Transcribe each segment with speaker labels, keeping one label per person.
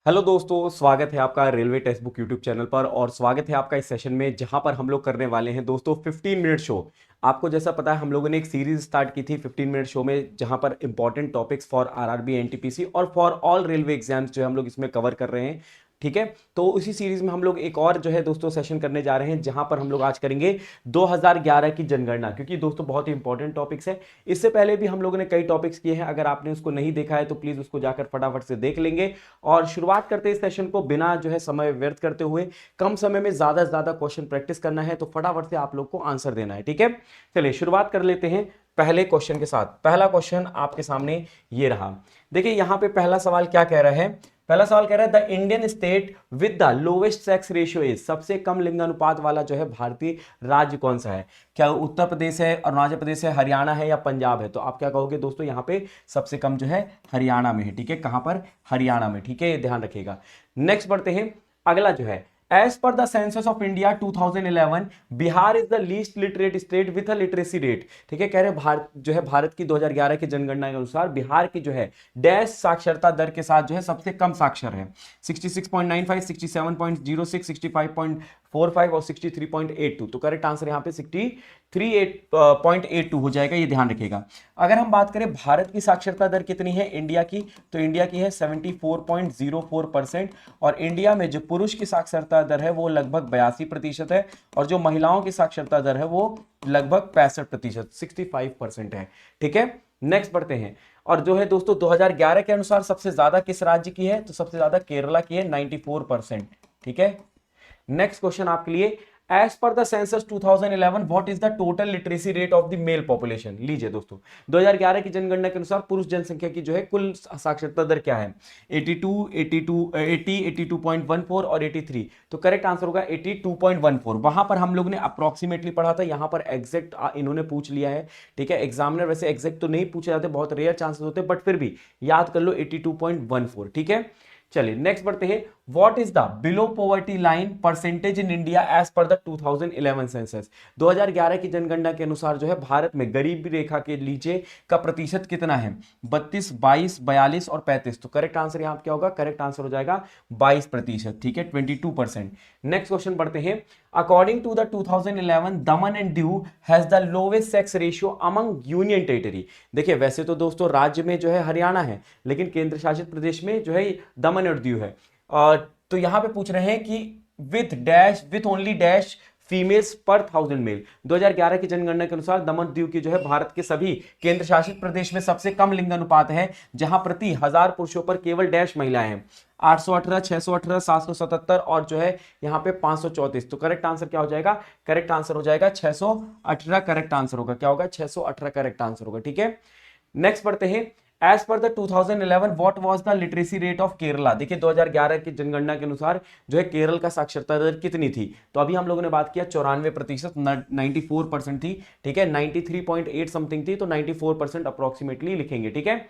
Speaker 1: Hello दोस्तों, स्वागत है आपका railway text book YouTube channel पर। और स्वागत है आपका इस सेशन में जहां पर हम लोग करने वाले हैं दोस्तों 15 मिनट शो। आपको जैसा पता है हम लोगों ने एक सीरीज स्टार्ट की थी 15 मिनट शो में, जहां पर important topics for RRB NTPC और फॉर ऑल रेलवे एग्जाम्स जो हम लोग इसमें कवर कर रहे हैं। ठीक है, तो उसी सीरीज में हम लोग एक और जो है दोस्तों सेशन करने जा रहे हैं, जहां पर हम लोग आज करेंगे 2011 की जनगणना, क्योंकि दोस्तों बहुत ही इंपॉर्टेंट टॉपिक्स है। इससे पहले भी हम लोगों ने कई टॉपिक्स किए हैं, अगर आपने उसको नहीं देखा है तो प्लीज उसको जाकर फटाफट से देख लेंगे। और शुरुआत करते हैं इस सेशन को बिना जो है समय व्यर्थ करते हुए। कम समय में ज्यादा से ज्यादा क्वेश्चन प्रैक्टिस करना है, तो फटाफट से आप लोग को आंसर देना है। ठीक है, चलिए शुरुआत कर लेते हैं पहले क्वेश्चन के साथ। पहला क्वेश्चन आपके सामने ये रहा। देखिए यहां पे पहला सवाल क्या कह रहा है। पहला सवाल कह रहा है the Indian state with the lowest sex ratio is, सबसे कम लिंगानुपात वाला जो है भारतीय राज्य कौन सा है। क्या उत्तर प्रदेश है, अरुणाचल प्रदेश है, हरियाणा है या पंजाब है। तो आप क्या कहोगे दोस्तों, यहां पे सबसे कम जो है हरियाणा में है। ठीक है, कहां पर, हरियाणा में। ठीक है, ये ध्यान रखिएगा। नेक्स्ट बढ़ते हैं, अगला जो है as per the census of India 2011 Bihar is the least literate state with a literacy rate. ठीक है, कह रहे भारत जो है भारत की 2011 की जनगणना के अनुसार बिहार की जो है डैश साक्षरता दर के साथ जो है सबसे कम साक्षर है। 66.95, 67.06, 65.45 और 63.82। तो करेक्ट आंसर यहाँ पे 63.82 हो जाएगा, ये ध्यान रखिएगा। अगर हम बात करें भारत की साक्षरता दर कितनी है इंडिया की, तो इंडिया की है 74.04%। और इंडिया में जो पुरुष की साक्षरता दर है वो लगभग 82% है, और जो महिलाओं की साक्षरता दर है वो लगभग 65%, 65% है। ठीक है, नेक्स्ट बढ़ते हैं। और जो है दोस्तों 2011 के अनुसार सबसे ज्यादा किस राज्य की है, तो सबसे ज्यादा केरला की है 94%। ठीक है, नेक्स्ट क्वेश्चन आपके लिए। As per the census 2011 what is the total literacy rate of the male population. लीजिए दोस्तों 2011 की जनगणना के अनुसार पुरुष जनसंख्या की जो है कुल साक्षरता दर क्या है। 82, 82, 80, 82.14 और 83। तो करेक्ट आंसर होगा 82.14। वहां पर हम लोग ने अप्रोक्सीमेटली पढ़ा था, यहां पर एग्जैक्ट इन्होंने पूछ लिया है। ठीक है, एग्जामिनर वैसे एग्जैक्ट तो नहीं पूछे जाते, बहुत रेयर चांसेस होते, बट फिर भी याद कर लो 82.14। ठीक है, चलिए नेक्स्ट बढ़ते हैं। What is the below poverty line percentage in India as per the 2011 census. 2011 की जनगणना के अनुसार जो है भारत में गरीबी रेखा के नीचे का प्रतिशत कितना है। 32, 22, 42 और 35। तो करेक्ट आंसर यहां क्या होगा, करेक्ट आंसर हो जाएगा 22%। ठीक है, 22%। नेक्स्ट क्वेश्चन बढ़ते हैं। According to the 2011 Daman and Diu has the lowest sex ratio among union territory. देखिए वैसे तो दोस्तों राज्य में जो है हरियाणा है, लेकिन केंद्र शासित प्रदेश में जो है दमन और दीव है। तो यहां पे पूछ रहे हैं कि with dash, with only dash females पर 1000 मेल। 2011 की जनगणना के अनुसार दमन दीव की जो है भारत के सभी केंद्र शासित प्रदेश में सबसे कम लिंगानुपात है, जहां प्रति 1000 पुरुषों पर केवल डैश महिलाएं हैं। 818, 618, 777 और जो है यहां पे 534। तो करेक्ट आंसर क्या हो जाएगा, करेक्ट आंसर हो जाएगा 618। करेक्ट आंसर होगा, क्या होगा, 618 करेक्ट आंसर होगा। ठीक है, नेक्स्ट पढ़ते हैं। As per the 2011 what was the literacy rate of Kerala. देखिए 2011 की जनगणना के अनुसार जो है केरल का साक्षरता दर कितनी थी। तो अभी हम लोगों ने बात किया 94%, 94% थी। ठीक है, 93.8 समथिंग थी, तो 94% अप्रोक्सीमेटली लिखेंगे। ठीक है,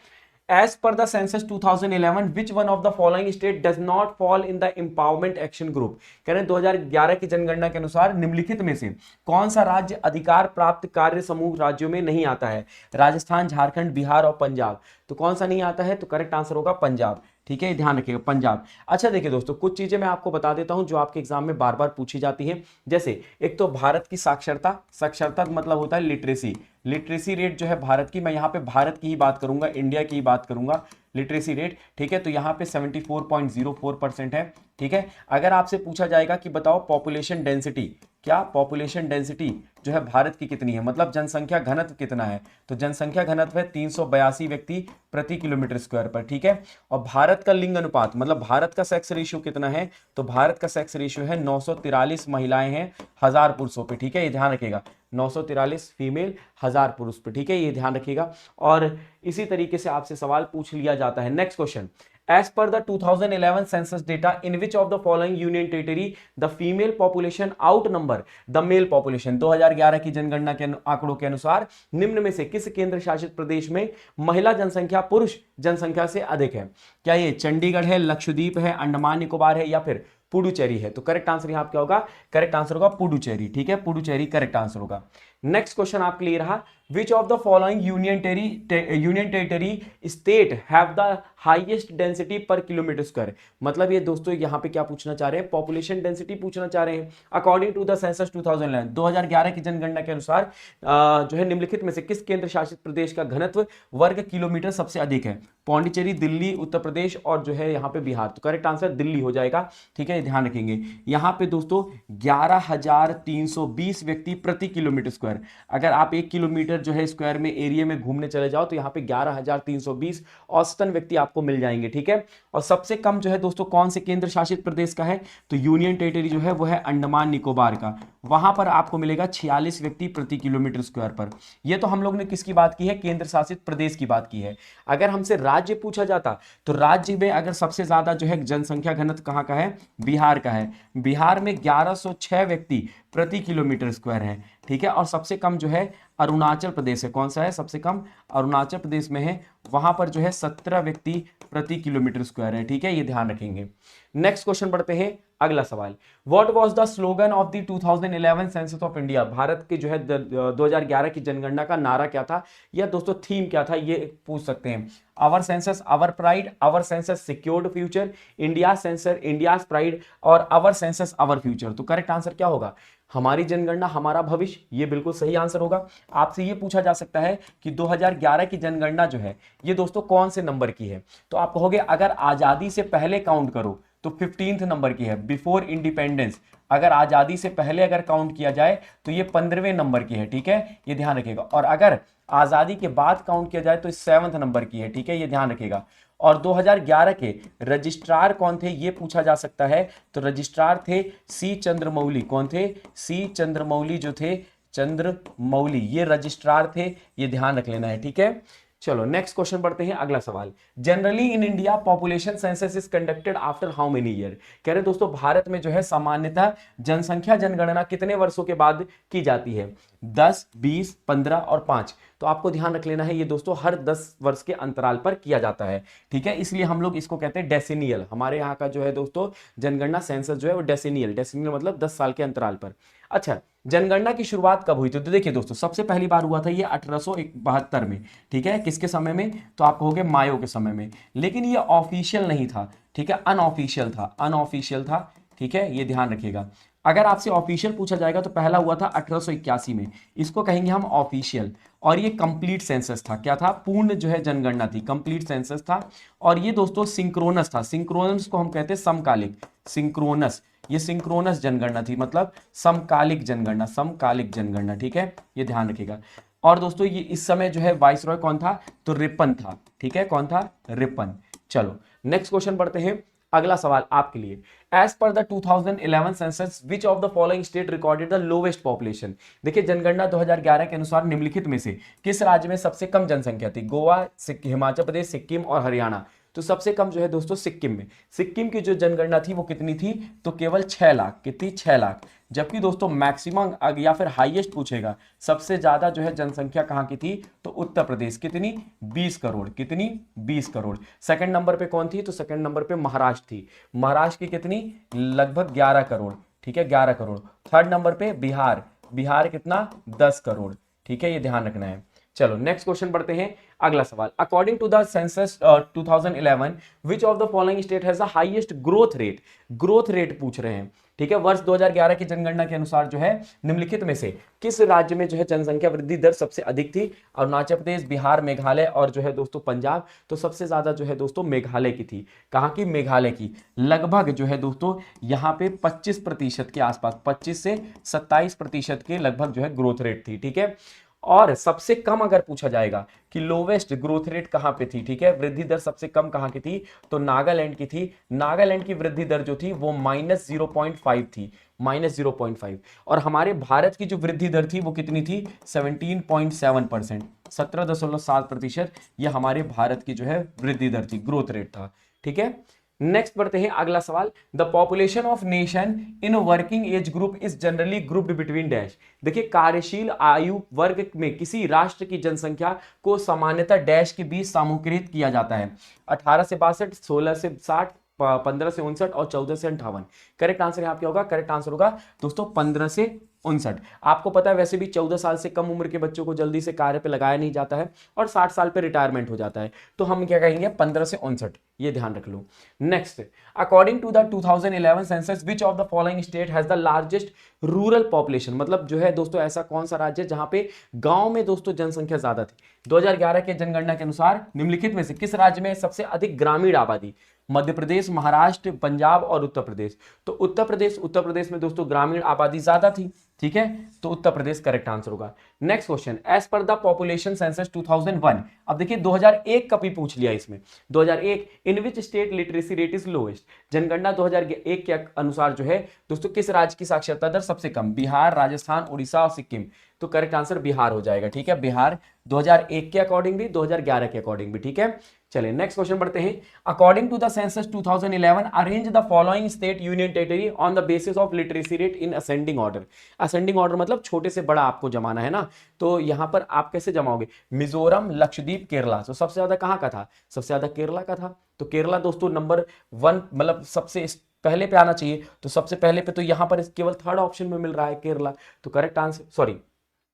Speaker 1: as per the census 2011 which one of the following state does not fall in the empowerment action group. कह रहे हैं 2011 की जनगणना के अनुसार निम्नलिखित में से कौन सा राज्य अधिकार प्राप्त कार्य समूह राज्यों में नहीं आता है। राजस्थान, झारखंड, बिहार और पंजाब। तो कौन सा नहीं आता है, तो करेक्ट आंसर होगा पंजाब। ठीक है, ध्यान रखिएगा पंजाब। अच्छा देखिए दोस्तों, कुछ चीजें मैं आपको बता देता हूं जो आपके एग्जाम में बार बार पूछी जाती हैं। जैसे एक तो भारत की साक्षरता, साक्षरता मतलब होता है लिटरेसी। लिटरेसी रेट जो है भारत की, मैं यहाँ पे भारत की ही बात करूंगा, इंडिया की ही बात करूंगा, लिटरेसी रेट। ठीक है, तो यहाँ पे 74.04% है। ठीक है, अगर आपसे पूछा जाएगा कि बताओ पॉपुलेशन डेंसिटी, क्या पॉपुलेशन डेंसिटी जो है भारत की कितनी है, मतलब जनसंख्या घनत्व कितना है, तो जनसंख्या घनत्व है 382 व्यक्ति प्रति किलोमीटर स्क्वायर पर। ठीक है, और भारत का लिंग अनुपात मतलब भारत का सेक्स रेशियो कितना है, तो भारत का सेक्स रेशियो है 943 महिलाएं हैं 1000 पुरुषों पे। ठीक है, ये ध्यान रखिएगा, 943 फीमेल 1000 पुरुष पे। ठीक है, ये ध्यान रखिएगा। और इसी तरीके से आपसे सवाल पूछ लिया जाता है। Next question. As per the 2011 census data, in which of the following union territory the female population outnumber the male population। 2011 की जनगणना के आंकड़ों के अनुसार निम्न में से किस केंद्र शासित प्रदेश में महिला जनसंख्या पुरुष जनसंख्या से अधिक है। क्या ये चंडीगढ़ है, लक्षद्वीप है, अंडमान निकोबार है या फिर पुडुचेरी है। तो करेक्ट आंसर यहां क्या होगा, करेक्ट आंसर होगा पुडुचेरी। ठीक है, पुडुचेरी करेक्ट आंसर होगा। नेक्स्ट क्वेश्चन आपके लिए रहा, विच of the following union territory state have the highest density पर किलोमीटर स्क्वायर। मतलब ये दोस्तों यहाँ पे क्या पूछना चाह रहे हैं, पॉपुलेशन डेंसिटी पूछना चाह रहे हैं। अकॉर्डिंग टू द सेंसस 2011 की जनगणना के अनुसार जो है निम्नलिखित में से किस केंद्र शासित प्रदेश का घनत्व वर्ग किलोमीटर सबसे अधिक है। पौंडीचेरी, दिल्ली, उत्तर प्रदेश और जो है यहाँ पे बिहार। तो करेक्ट आंसर दिल्ली हो जाएगा। ठीक है, ध्यान रखेंगे। यहाँ पे दोस्तों 11,320 व्यक्ति प्रति किलोमीटर स्क्वायर। अगर आप 1 किलोमीटर जो है स्क्वायर में एरिया में घूमने चले जाओ तो यहाँ पे 11,320 औसतन व्यक्ति आपको मिल जाएंगे। ठीक है, और सबसे कम जो है दोस्तों कौन से केंद्र शासित प्रदेश का है, तो यूनियन टेरिटरी जो है वो है अंडमान निकोबार का। वहां पर आपको मिलेगा 46 व्यक्ति प्रति किलोमीटर स्क्वायर पर। यह तो हम लोग ने किसकी बात की है, केंद्र शासित प्रदेश की बात की है। अगर हमसे राज्य पूछा जाता तो राज्य में अगर सबसे ज्यादा जो है जनसंख्या घनत्व कहां का है, बिहार का है। बिहार में 1106 व्यक्ति प्रति किलोमीटर स्क्वायर है। ठीक है, और सबसे कम जो है अरुणाचल प्रदेश है। कौन सा है सबसे कम, अरुणाचल प्रदेश में है। वहां पर जो है 17 व्यक्ति प्रति किलोमीटर स्क्वायर है। ठीक है, ये ध्यान रखेंगे। नेक्स्ट क्वेश्चन बढ़ते हैं, अगला सवाल, what was the slogan of the 2011 census of India. Bharat के जो है 2011 की जनगणना का नारा क्या था, या दोस्तों थीम क्या था, ये पूछ सकते हैं। Our census our pride, our census secured future, India census India's pride, और आवर सेंसस आवर फ्यूचर। तो करेक्ट आंसर क्या होगा, हमारी जनगणना हमारा भविष्य। ये बिल्कुल सही आंसर होगा। आपसे ये पूछा जा सकता है कि 2011 की जनगणना जो है ये दोस्तों कौन से नंबर की है, तो आप कहोगे अगर आजादी से पहले काउंट करो तो 15th नंबर की है, बिफोर इंडिपेंडेंस। अगर आजादी से पहले अगर काउंट किया जाए तो ये 15वें नंबर की है। ठीक है, ये ध्यान रखिएगा। और अगर आजादी के बाद काउंट किया जाए तो 7th नंबर की है। ठीक है, ये ध्यान रखिएगा। और 2011 के रजिस्ट्रार कौन थे ये पूछा जा सकता है, तो रजिस्ट्रार थे सी चंद्रमौली। कौन थे, सी चंद्रमौली जो थे, चंद्रमौली ये रजिस्ट्रार थे, ये ध्यान रख लेना है। ठीक है, चलो नेक्स्ट क्वेश्चन बढ़ते हैं, अगला सवाल, generally in India population census is conducted after how many year. कह रहे दोस्तों भारत में जो है सामान्यतः जनसंख्या जनगणना कितने वर्षों के बाद की जाती है, 10, 20, 15 और 5। तो आपको ध्यान रख लेना है ये दोस्तों हर 10 वर्ष के अंतराल पर किया जाता है। ठीक है, इसलिए हम लोग इसको कहते हैं डेसिनियल। हमारे यहाँ का जो है दोस्तों जनगणना सेंसस जो है वो डेसिनियल, डेसिनियल मतलब 10 साल के अंतराल पर। अच्छा, जनगणना की शुरुआत कब हुई थी, तो देखिए दोस्तों सबसे पहली बार हुआ था ये 1872 में। ठीक है, किसके समय में, तो आप कहोगे मायो के समय में। लेकिन ये ऑफिशियल नहीं था। ठीक है, अनऑफिशियल था, अनऑफिशियल था। ठीक है, ये ध्यान रखिएगा। अगर आपसे ऑफिशियल पूछा जाएगा तो पहला हुआ था 1881 में, इसको कहेंगे हम ऑफिशियल। और ये कंप्लीट सेंसस था, क्या था, पूर्ण जो है जनगणना थी, कंप्लीट सेंसस था। और ये दोस्तों सिंक्रोनस था, सिंक्रोनस को हम कहते हैं समकालिक, सिंक्रोनस, ये सिंक्रोनस जनगणना थी, मतलब समकालिक जनगणना, समकालिक जनगणना। ठीक है, ये ध्यान रखिएगा। और दोस्तों ये इस समय जो है वाइसरॉय कौन था, तो रिपन था। ठीक है, कौन था, रिपन। चलो नेक्स्ट क्वेश्चन बढ़ते हैं, अगला सवाल आपके लिए, as per the 2011 census which of the following state recorded the lowest population. देखिए जनगणना 2011 के अनुसार निम्नलिखित में से किस राज्य में सबसे कम जनसंख्या थी, गोवा, हिमाचल प्रदेश, सिक्किम और हरियाणा। तो सबसे कम जो है दोस्तों सिक्किम में। सिक्किम की जो जनगणना थी वो कितनी थी, तो केवल 6 लाख, कितनी, 6 लाख। जबकि दोस्तों मैक्सिमम या फिर हाईएस्ट पूछेगा, सबसे ज्यादा जो है जनसंख्या कहां की थी, तो उत्तर प्रदेश, कितनी, 20 करोड़, कितनी, 20 करोड़। सेकंड नंबर पे कौन थी, तो सेकंड नंबर पे महाराष्ट्र थी, महाराष्ट्र की कितनी, लगभग 11 करोड़। ठीक है, 11 करोड़। थर्ड नंबर पे बिहार, बिहार कितना, 10 करोड़। ठीक है, ये ध्यान रखना है। चलो नेक्स्ट क्वेश्चन बढ़ते हैं, अगला सवाल, according to the census 2011 which of the following state has the highest growth rate. Growth rate पूछ रहे हैं। ठीक है, वर्ष 2011 की जनगणना के अनुसार जो है निम्नलिखित में से किस राज्य में जो है जनसंख्या वृद्धि दर सबसे अधिक थी, अरुणाचल प्रदेश, बिहार, मेघालय और जो है दोस्तों पंजाब। तो सबसे ज्यादा जो है दोस्तों मेघालय की थी। कहां की, मेघालय की। लगभग जो है दोस्तों यहां पे 25% के आसपास, 25 से 27% के लगभग जो है ग्रोथ रेट थी। ठीक है, और सबसे कम अगर पूछा जाएगा कि लोवेस्ट ग्रोथ रेट कहां पे थी, ठीक है, वृद्धि दर सबसे कम कहां की थी, तो नागालैंड की थी। नागालैंड की वृद्धि दर जो थी वो -0.5 थी, -0.5। और हमारे भारत की जो वृद्धि दर थी वो कितनी थी, 17.7%, 17.7%। यह हमारे भारत की जो है वृद्धि दर थी, ग्रोथ रेट था। ठीक है, नेक्स्ट बढ़ते हैं, अगला सवाल, the population of nation in working age group is generally grouped between dash. देखिए कार्यशील आयु वर्ग में किसी राष्ट्र की जनसंख्या को सामान्यतः डैश के बीच समूहीकृत किया जाता है, 18 से 62, 16 से 60, 15 से 59 और 14 से 58। करेक्ट आंसर यहाँ क्या होगा, करेक्ट आंसर होगा दोस्तों 15 से 59। आपको पता है वैसे भी 14 साल से कम उम्र के बच्चों को जल्दी से कार्य पे लगाया नहीं जाता है और 60 साल पे रिटायरमेंट हो जाता है, तो हम क्या कहेंगे 15 से 59, ये ध्यान रख लो। Next, according to the 2011 census which of the following state has the largest rural population, मतलब जो है दोस्तों ऐसा कौन सा राज्य है जहां पे गांव में दोस्तों जनसंख्या ज्यादा थी। 2011 के जनगणना के अनुसार निम्नलिखित में से किस राज्य में सबसे अधिक ग्रामीण आबादी? मध्य प्रदेश, महाराष्ट्र, पंजाब और उत्तर प्रदेश। तो उत्तर प्रदेश में दोस्तों ग्रामीण आबादी ज्यादा थी, ठीक है, तो उत्तर प्रदेश करेक्ट आंसर होगा। Next question, as per the population census 2001, अब देखिए 2001 का भी पूछ लिया इसमें, 2001 in which state literacy rate is lowest, जनगणना 2001 के अनुसार जो है दोस्तों किस राज्य की साक्षरता दर सबसे कम? बिहार, राजस्थान, उड़ीसा और सिक्किम। तो करेक्ट आंसर बिहार हो जाएगा, ठीक है, बिहार 2001 के अकॉर्डिंग भी, 2011 के अकॉर्डिंग भी, ठीक है। चलिए नेक्स्ट क्वेश्चन बढ़ते हैं। According to the census 2011 arrange the following state union territory on the basis of literacy rate in ascending order. Ascending order मतलब छोटे से बड़ा आपको जमाना है ना, तो यहां पर आप कैसे जमाओगे? मिजोरम, लक्षद्वीप, केरला। तो सबसे ज्यादा कहां का था? सबसे ज्यादा केरला का था, तो केरला दोस्तों नंबर 1, मतलब सबसे पहले पे आना चाहिए, तो सबसे पहले पे तो यहां पर केवल थर्ड ऑप्शन में मिल रहा है केरला, तो करेक्ट आंसर, सॉरी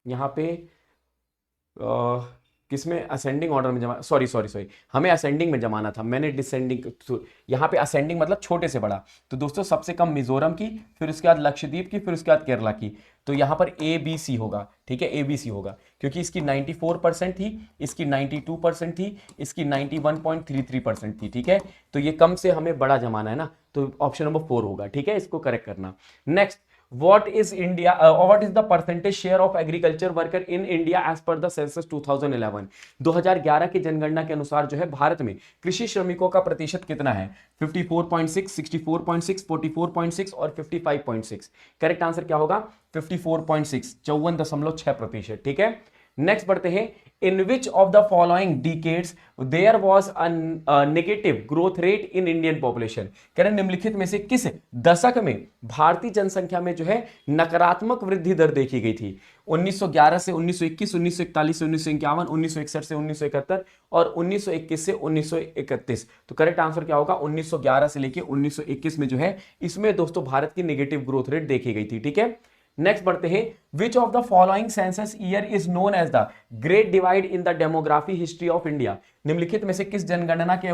Speaker 1: यहां पे किसमें असेंडिंग ऑर्डर में जमा, सॉरी हमें असेंडिंग में जमाना था, मैंने डिसेंडिंग, यहाँ पे असेंडिंग मतलब छोटे से बड़ा। तो दोस्तों सबसे कम मिजोरम की, फिर उसके बाद लक्षद्वीप की, फिर उसके बाद केरला की, तो यहाँ पर ए बी सी होगा, ठीक है, ए बी सी होगा, क्योंकि इसकी 94% थी, इसकी 92% थी, इसकी 91.33% थी, ठीक है, तो ये कम से हमें बड़ा जमाना है ना, तो ऑप्शन नंबर 4 होगा, ठीक है, इसको करेक्ट करना। Next, what is India what is the percentage share of agriculture worker in India as per the census 2011? 2011 की जनगणना के अनुसार जो है भारत में कृषि श्रमिकों का प्रतिशत कितना है? 54.6, 64.6, 44.6 और 55.6। करेक्ट आंसर क्या होगा? 54.6, 54.6%, ठीक है। नेक्स्ट बढ़ते हैं, in which of the following decades there was a negative growth rate in Indian population. कह रहे निम्नलिखित में से किस दशक में भारतीय जनसंख्या में जो है नकारात्मक वृद्धि दर देखी गई थी? 1911 से 1921, 1941 से 1951, 1961 से 1971 और 1921 से 1931। तो करेक्ट आंसर क्या होगा? 1911 से लेके 1921 में जो है इसमें दोस्तों भारत की नेगेटिव ग्रोथ रेट देखी गई थी, ठीक है। नेक्स्ट बढ़ते हैं, which of the following census year is known as the great divide in the demography history of India. निम्नलिखित में से किस जनगणना के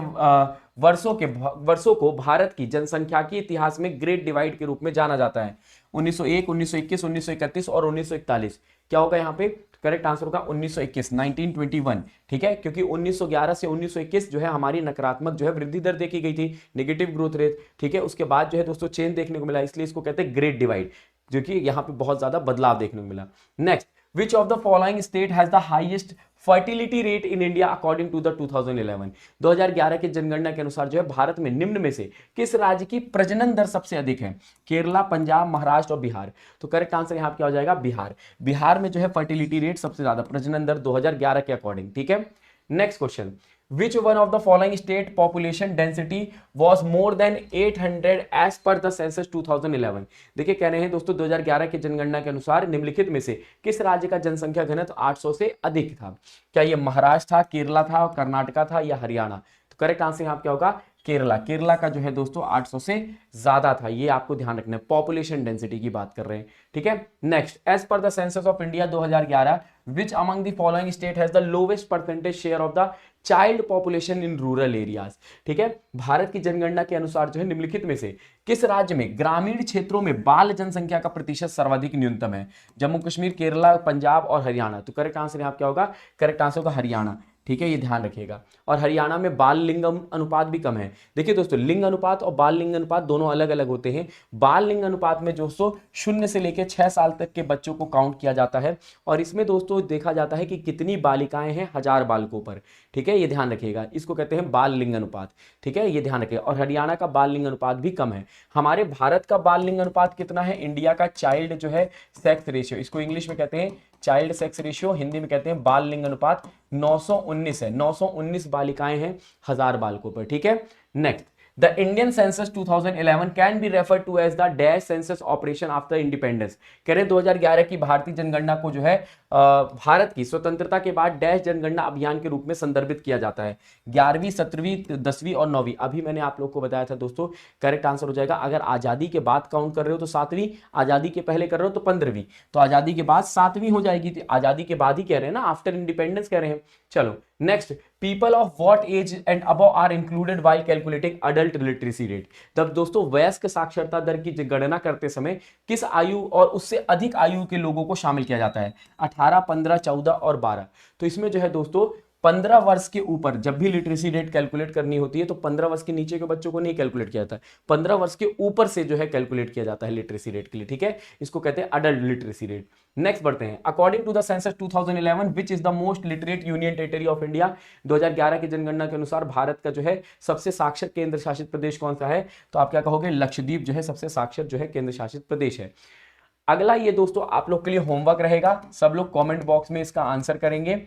Speaker 1: वर्षों को भारत की जनसंख्या के इतिहास में ग्रेट डिवाइड के रूप में जाना जाता है? 1901, 1921, 1931 और 1941। क्या होगा यहाँ पे? करेक्ट आंसर होगा 1921, 1921, ठीक है, क्योंकि 1911 से 1921 जो है हमारी नकारात्मक जो है वृद्धि दर देखी गई थी, नेगेटिव ग्रोथ रेट, ठीक है, उसके बाद जो है दोस्तों चेंज देखने को मिला, इसलिए इसको कहते हैं ग्रेट डिवाइड, जो कि यहां पे बहुत ज्यादा बदलाव देखने को मिला। Next, which of the following state has the highest fertility rate in India according to the 2011। 2011 की जनगणना के अनुसार जो है भारत में निम्न में से किस राज्य की प्रजनन दर सबसे अधिक है? केरला, पंजाब, महाराष्ट्र और बिहार। तो करेक्ट आंसर यहां क्या हो जाएगा? बिहार। बिहार में जो है फर्टिलिटी रेट सबसे ज्यादा, प्रजनन दर 2011 के अकॉर्डिंग, ठीक है। Next question, which one of the following state population density was more than 800 as per the census 2011? देखिए कह रहे हैं दोस्तों 2011 की जनगणना के अनुसार निम्नलिखित में से किस राज्य का जनसंख्या घनत्व 800 से अधिक था? क्या ये महाराष्ट्र था, केरला था, कर्नाटका था या हरियाणा? तो करेक्ट आंसर यहाँ क्या होगा? केरला। केरला का जो है दोस्तों 800 से ज्यादा था, ये आपको ध्यान रखना है, पॉपुलेशन डेंसिटी की बात कर रहे हैं, ठीक है। Next, as per the census of India 2011 which among the following state has the lowest percentage share of the child population in rural areas, ठीक है। भारत की जनगणना के अनुसार जो है निम्नलिखित में से किस राज्य में ग्रामीण क्षेत्रों में बाल जनसंख्या का प्रतिशत सर्वाधिक न्यूनतम है? जम्मू कश्मीर, केरला, पंजाब और हरियाणा। तो करेक्ट आंसर यहाँ क्या होगा? करेक्ट आंसर होगा हरियाणा, ठीक है, ये ध्यान रखिएगा। और हरियाणा में बाल लिंग अनुपात भी कम है। देखिए दोस्तों, लिंग अनुपात और बाल लिंग अनुपात दोनों अलग अलग होते हैं। बाल लिंग अनुपात में दोस्तों 0 से लेकर 6 साल तक के बच्चों को काउंट किया जाता है, और इसमें दोस्तों देखा जाता है कि कितनी बालिकाएं हैं 1000 बालकों पर, ठीक है, ये ध्यान रखिएगा, इसको कहते हैं बाल लिंग अनुपात, ठीक है, ये ध्यान रखिएगा। और हरियाणा का बाल लिंग अनुपात भी कम है। हमारे भारत का बाल लिंग अनुपात कितना है? इंडिया का चाइल्ड जो है सेक्स रेशियो, इसको इंग्लिश में कहते हैं चाइल्ड सेक्स रेशियो, हिंदी में कहते हैं बाल लिंग अनुपात, 919 है। 919 बालिकाएं हैं 1000 बालकों पर, ठीक है। Next, the Indian census 2011 can be refer to as the dash census operation after independence. कह रहे हैं 2011 की भारतीय जनगणना को जो है भारत की स्वतंत्रता के बाद डैश जनगणना अभियान के रूप में संदर्भित किया जाता है। 11वीं, 17वीं, 10वीं और 9वीं। अभी मैंने आप लोग को बताया था दोस्तों, करेक्ट आंसर हो जाएगा, अगर आजादी के बाद काउंट कर रहे हो तो 7वीं, आजादी के पहले कर रहे हो तो 15वीं, तो आजादी के बाद 7वीं हो जाएगी। तो आजादी के बाद ही कह रहे हैं ना, आफ्टर इंडिपेंडेंस कह रहे हैं। चलो next, people of what age and above are included while calculating adult literacy rate. तब दोस्तों वयस्क साक्षरता दर की गणना करते समय किस आयु और उससे अधिक आयु के लोगों को शामिल किया जाता है? 18, 15, 14 और 12। तो इसमें जो है दोस्तों 15 वर्ष के ऊपर जब भी लिटरेसी रेट कैलकुलेट करनी होती है तो 15 वर्ष के नीचे के बच्चों को नहीं कैलकुलेट किया जाता है, 15 वर्ष के ऊपर से जो है कैलकुलेट किया जाता है लिटरेसी रेट के लिए, ठीक है। इसको कहते हैं अडल्ट लिटरेसी रेट। नेक्स्ट बढ़ते हैं, according to the census 2011 which is the most literate union territory of India. 2011 की जनगणना के अनुसार भारत का जो है सबसे साक्षर केंद्र शासित प्रदेश कौन सा है? तो आप क्या कहोगे? लक्षद्वीप जो है सबसे साक्षर जो है केंद्र शासित प्रदेश है। अगला ये दोस्तों आप लोग के लिए होमवर्क रहेगा, सब लोग कमेंट बॉक्स में इसका आंसर करेंगे।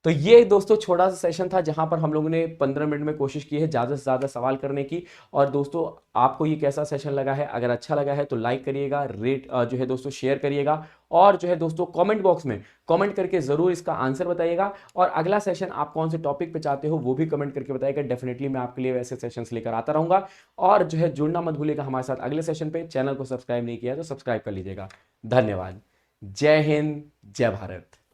Speaker 1: तो ये दोस्तों छोटा सा सेशन था जहां पर हम लोगों ने 15 मिनट में कोशिश की है ज़्यादा से ज़्यादा सवाल करने की। और दोस्तों आपको ये कैसा सेशन लगा है? अगर अच्छा लगा है तो लाइक करिएगा, रेट जो है दोस्तों शेयर करिएगा, और जो है दोस्तों कमेंट बॉक्स में कमेंट करके ज़रूर इसका आंसर बताइएगा। और अगला सेशन आप कौन से टॉपिक पे चाहते हो वो भी कमेंट करके बताइएगा। डेफिनेटली मैं आपके लिए वैसे सेशंस लेकर आता रहूँगा। और जो है जुड़ना मत भूलिएगा हमारे साथ अगले सेशन पे। चैनल को सब्सक्राइब नहीं किया तो सब्सक्राइब कर लीजिएगा। धन्यवाद। जय हिंद, जय भारत।